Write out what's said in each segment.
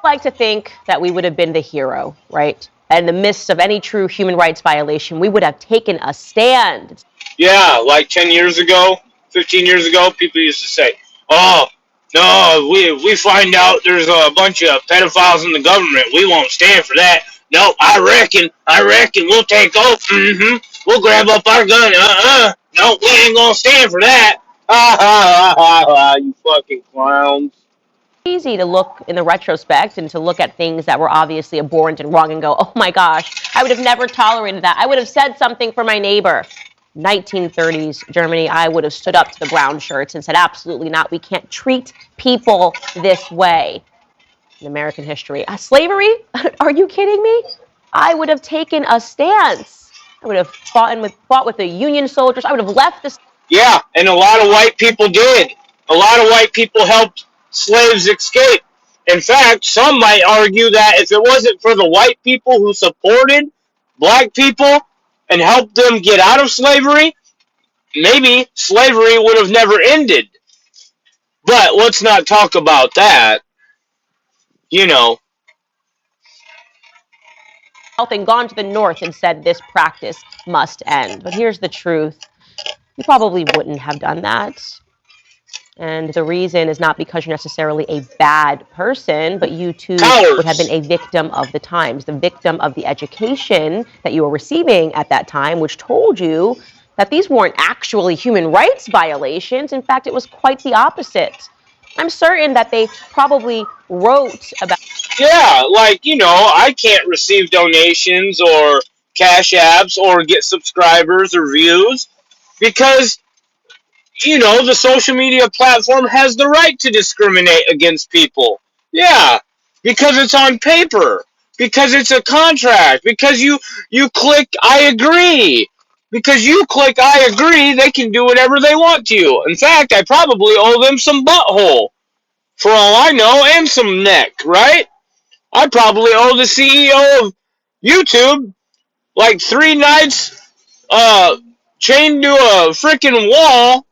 like to think that we would have been the hero, right? In the midst of any true human rights violation, we would have taken a stand. Yeah, like 10 years ago, 15 years ago, people used to say, oh, no, we find out there's a bunch of pedophiles in the government. We won't stand for that. No, I reckon we'll take off. We'll grab up our gun. No, we ain't gonna stand for that. Ha ha ha ha ha, you fucking clowns. Easy to look in the retrospect and to look at things that were obviously abhorrent and wrong and go, oh my gosh, I would have never tolerated that. I would have said something for my neighbor. 1930s Germany, I would have stood up to the brown shirts and said, absolutely not. We can't treat people this way. In American history, slavery? Are you kidding me? I would have taken a stance. I would have fought with the Union soldiers. I would have left the. Yeah, and a lot of white people did. A lot of white people helped slaves escape. In fact, some might argue that if it wasn't for the white people who supported black people and helped them get out of slavery, maybe slavery would have never ended. But let's not talk about that. You know. And gone to the north and said this practice must end. But here's the truth. You probably wouldn't have done that. And the reason is not because you're necessarily a bad person, but you too would have been a victim of the times, the victim of the education that you were receiving at that time, which told you that these weren't actually human rights violations. In fact, it was quite the opposite. I'm certain that they probably wrote about. Yeah, like, I can't receive donations or cash apps or get subscribers or views because the social media platform has the right to discriminate against people. Yeah, because it's on paper, because it's a contract, because you click I agree. Because you click I agree, they can do whatever they want to you. In fact, I probably owe them some butthole, for all I know, and some neck, right? I probably owe the CEO of YouTube like 3 nights chained to a freaking wall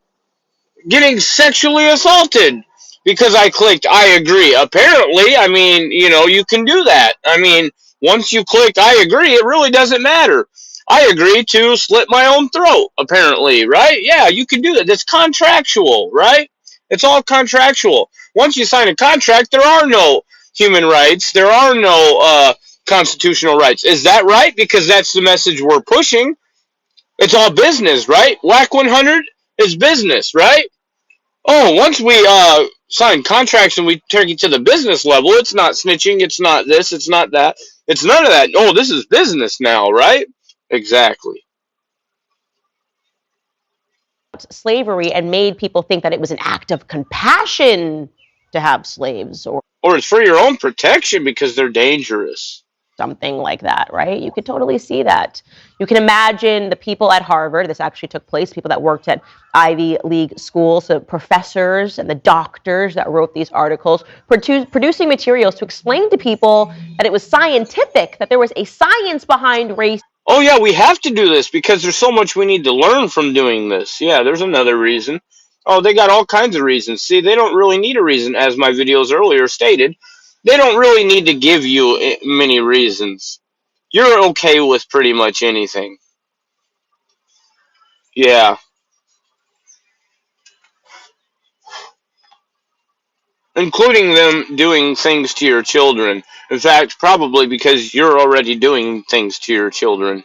getting sexually assaulted because I clicked I agree. Apparently, I mean, you can do that. I mean, once you click I agree, it really doesn't matter. I agree to slit my own throat, apparently, right? Yeah, you can do that. That's contractual, right? It's all contractual. Once you sign a contract, there are no human rights. There are no constitutional rights. Is that right? Because that's the message we're pushing. It's all business, right? WAC 100 is business, right? Oh, once we sign contracts and we take it to the business level, it's not snitching, it's not this, it's not that. It's none of that. Oh, this is business now, right? Exactly. Slavery and made people think that it was an act of compassion to have slaves or it's for your own protection because they're dangerous. Something like that, right? You could totally see that. You can imagine the people at Harvard, this actually took place, people that worked at Ivy League schools, the professors and the doctors that wrote these articles, producing materials to explain to people that it was scientific, that there was a science behind race. Oh yeah, we have to do this because there's so much we need to learn from doing this. Yeah, there's another reason. Oh, they got all kinds of reasons. See, they don't really need a reason, as my videos earlier stated. They don't really need to give you many reasons. You're okay with pretty much anything. Yeah. Including them doing things to your children. In fact, probably because you're already doing things to your children.